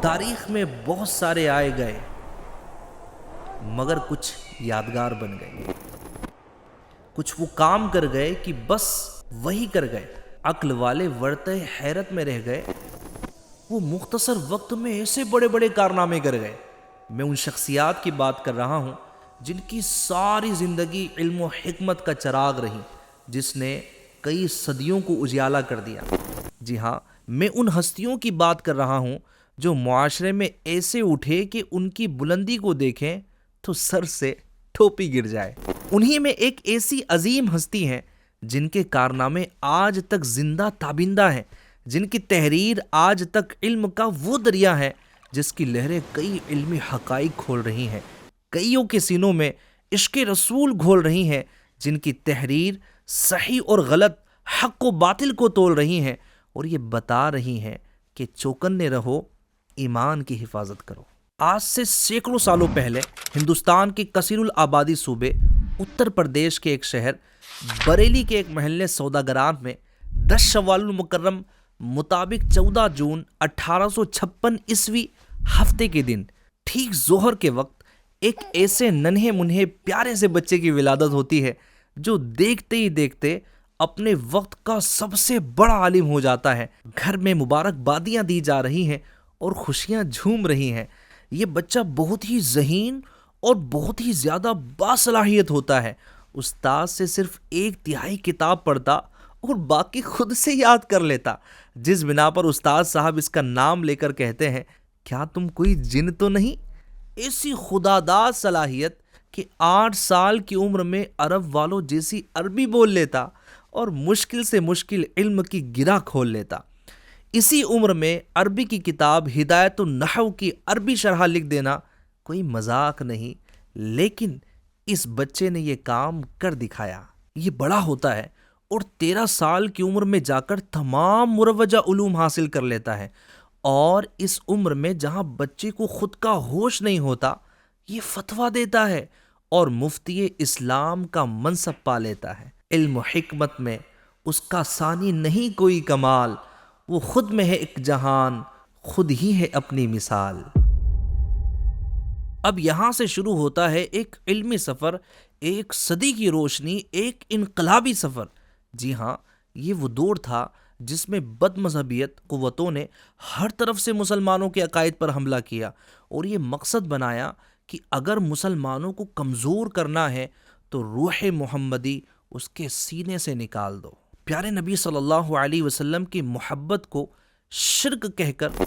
تاریخ میں بہت سارے آئے گئے مگر کچھ یادگار بن گئے، کچھ وہ کام کر گئے کہ بس وہی کر گئے، عقل والے ورطہ حیرت میں رہ گئے، وہ مختصر وقت میں ایسے بڑے بڑے کارنامے کر گئے۔ میں ان شخصیات کی بات کر رہا ہوں جن کی ساری زندگی علم و حکمت کا چراغ رہی، جس نے کئی صدیوں کو اجالا کر دیا۔ جی ہاں، میں ان ہستیوں کی بات کر رہا ہوں جو معاشرے میں ایسے اٹھے کہ ان کی بلندی کو دیکھیں تو سر سے ٹوپی گر جائے۔ انہی میں ایک ایسی عظیم ہستی ہیں جن کے کارنامے آج تک زندہ تابندہ ہیں، جن کی تحریر آج تک علم کا وہ دریا ہے جس کی لہریں کئی علمی حقائق کھول رہی ہیں، کئیوں کے سینوں میں عشق رسول گھول رہی ہیں، جن کی تحریر صحیح اور غلط، حق و باطل کو تول رہی ہیں اور یہ بتا رہی ہیں کہ چوکنے رہو، ایمان کی حفاظت کرو۔ آج سے سینکڑوں سالوں پہلے ہندوستان کے کثیر الآبادی صوبے اتر پردیش کے ایک شہر بریلی کے ایک محلے سوداگران میں 10 شوال المکرم مطابق 14 جون 1856 عیسوی ہفتے کے دن ٹھیک ظہر کے وقت ایک ایسے ننھے منھے پیارے سے بچے کی ولادت ہوتی ہے جو دیکھتے ہی دیکھتے اپنے وقت کا سب سے بڑا عالم ہو جاتا ہے۔ گھر میں مبارکبادیاں دی جا رہی ہیں اور خوشیاں جھوم رہی ہیں۔ یہ بچہ بہت ہی ذہین اور بہت ہی زیادہ باصلاحیت ہوتا ہے۔ استاد سے صرف 1/3 کتاب پڑھتا اور باقی خود سے یاد کر لیتا، جس بنا پر استاد صاحب اس کا نام لے کر کہتے ہیں، کیا تم کوئی جن تو نہیں؟ ایسی خداداد صلاحیت کہ 8 سال کی عمر میں عرب والوں جیسی عربی بول لیتا اور مشکل سے مشکل علم کی گرہ کھول لیتا۔ اسی عمر میں عربی کی کتاب ہدایت النحو کی عربی شرح لکھ دینا کوئی مذاق نہیں، لیکن اس بچے نے یہ کام کر دکھایا۔ یہ بڑا ہوتا ہے اور 13 سال کی عمر میں جا کر تمام مروجہ علوم حاصل کر لیتا ہے، اور اس عمر میں جہاں بچے کو خود کا ہوش نہیں ہوتا، یہ فتویٰ دیتا ہے اور مفتی اسلام کا منصب پا لیتا ہے۔ علم و حکمت میں اس کا ثانی نہیں کوئی کمال، وہ خود میں ہے ایک جہان، خود ہی ہے اپنی مثال۔ اب یہاں سے شروع ہوتا ہے ایک علمی سفر، ایک صدی کی روشنی، ایک انقلابی سفر۔ جی ہاں، یہ وہ دور تھا جس میں بد مذہبیت قوتوں نے ہر طرف سے مسلمانوں کے عقائد پر حملہ کیا اور یہ مقصد بنایا کہ اگر مسلمانوں کو کمزور کرنا ہے تو روح محمدی اس کے سینے سے نکال دو۔ پیارے نبی صلی اللہ علیہ وسلم کی محبت کو شرک کہہ کر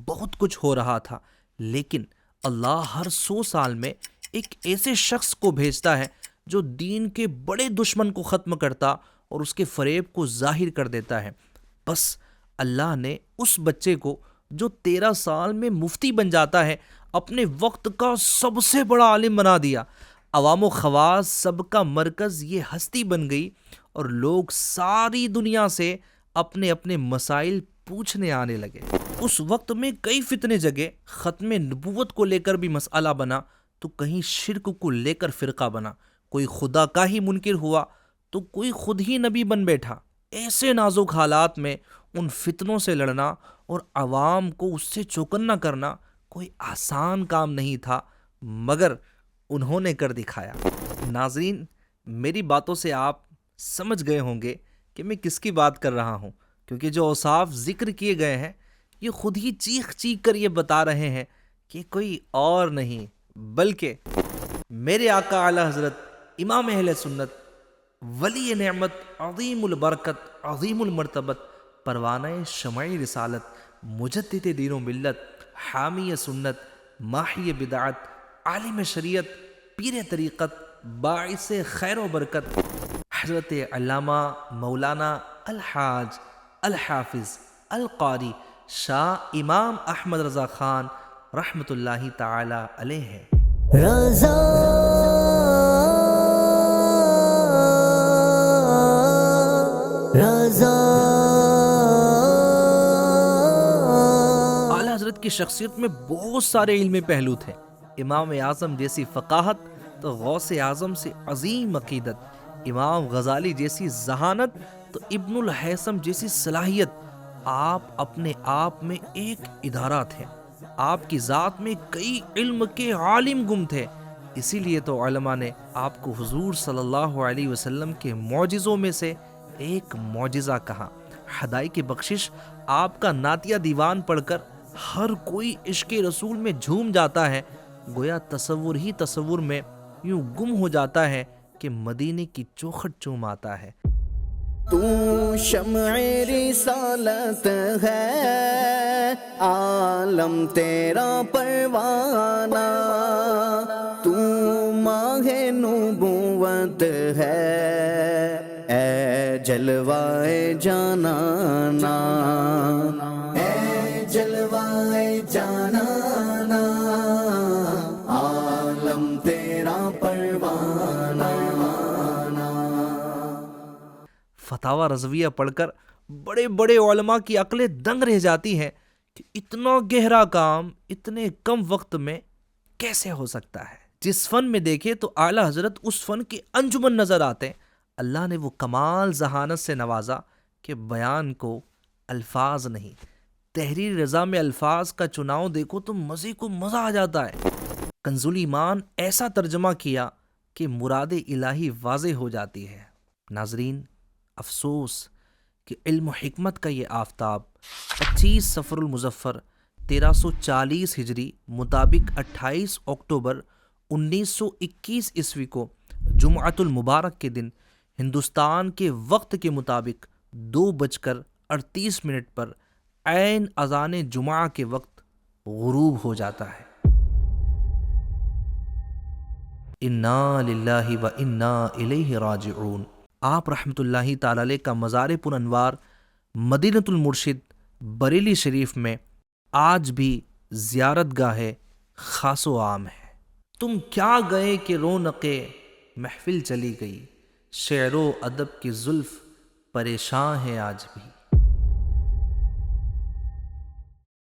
بہت کچھ ہو رہا تھا، لیکن اللہ ہر 100 سال میں ایک ایسے شخص کو بھیجتا ہے جو دین کے بڑے دشمن کو ختم کرتا اور اس کے فریب کو ظاہر کر دیتا ہے۔ بس اللہ نے اس بچے کو جو 13 سال میں مفتی بن جاتا ہے اپنے وقت کا سب سے بڑا عالم بنا دیا۔ عوام و خواص سب کا مرکز یہ ہستی بن گئی اور لوگ ساری دنیا سے اپنے اپنے مسائل پوچھنے آنے لگے۔ اس وقت میں کئی فتنے جگے، ختم نبوت کو لے کر بھی مسئلہ بنا تو کہیں شرک کو لے کر فرقہ بنا، کوئی خدا کا ہی منکر ہوا تو کوئی خود ہی نبی بن بیٹھا۔ ایسے نازک حالات میں ان فتنوں سے لڑنا اور عوام کو اس سے چوکنا کرنا کوئی آسان کام نہیں تھا، مگر انہوں نے کر دکھایا۔ ناظرین، میری باتوں سے آپ سمجھ گئے ہوں گے کہ میں کس کی بات کر رہا ہوں، کیونکہ جو اوصاف ذکر کیے گئے ہیں یہ خود ہی چیخ چیخ کر یہ بتا رہے ہیں کہ کوئی اور نہیں بلکہ میرے آقا اعلی حضرت امام اہل سنت، ولی نعمت، عظیم البرکت، عظیم المرتبت، پروانہ شمع رسالت، مجدد دین و ملت، حامی سنت، ماحی بدعت، عالم شریعت، پیر طریقت، باعث خیر و برکت، حضرت علامہ مولانا الحاج الحافظ القاری شاہ امام احمد رضا خان رحمۃ اللہ تعالی علیہ رضا رضا۔ اعلی حضرت کی شخصیت میں بہت سارے علمی پہلو تھے۔ امام اعظم جیسی فقاہت تو غوث اعظم سے عظیم عقیدت، امام غزالی جیسی ذہانت تو ابن الہیثم جیسی صلاحیت، آپ اپنے آپ میں ایک ادارہ تھے۔ آپ کی ذات میں کئی علم کے عالم گم تھے، اسی لیے تو علماء نے آپ کو حضور صلی اللہ علیہ وسلم کے معجزوں میں سے ایک معجزہ کہا۔ ہدائی کی بخشش آپ کا نعتیہ دیوان پڑھ کر ہر کوئی عشق رسول میں جھوم جاتا ہے، گویا تصور ہی تصور میں یوں گم ہو جاتا ہے کہ مدینے کی چوکھٹ چوم آتا ہے۔ تو شمع رسالت ہے، عالم تیرا پروانہ، تو ماہ نبوت ہے، اے جلوائے جانانا، اے جلوائے جانانا، عالم تیرا پروانہ۔ فتاوی رضویہ پڑھ کر بڑے بڑے علماء کی عقلیں دنگ رہ جاتی ہیں کہ اتنا گہرا کام اتنے کم وقت میں کیسے ہو سکتا ہے۔ جس فن میں دیکھے تو اعلی حضرت اس فن کے انجمن نظر آتے ہیں۔ اللہ نے وہ کمال ذہانت سے نوازا کہ بیان کو الفاظ نہیں، تحریر رضا میں الفاظ کا چناؤ دیکھو تو مزے کو مزہ آ جاتا ہے۔ کنز ایمان ایسا ترجمہ کیا کہ مراد الہی واضح ہو جاتی ہے۔ ناظرین، افسوس کہ علم و حکمت کا یہ آفتاب 25 صفر المظفر 1340 ہجری مطابق 28 اکتوبر 1921 عیسوی کو جمعۃ المبارک کے دن ہندوستان کے وقت کے مطابق 2:38 پر عین اذان جمعہ کے وقت غروب ہو جاتا ہے۔ انا للہ و انا الیہ راجعون۔ آپ رحمۃ اللہ تعالی علیہ کا مزار پر انوار مدینۃ المرشد بریلی شریف میں آج بھی زیارت گاہ خاص و عام ہے۔ تم کیا گئے کہ رونق محفل چلی گئی، شعر و ادب کی زلف پریشاں ہے آج بھی۔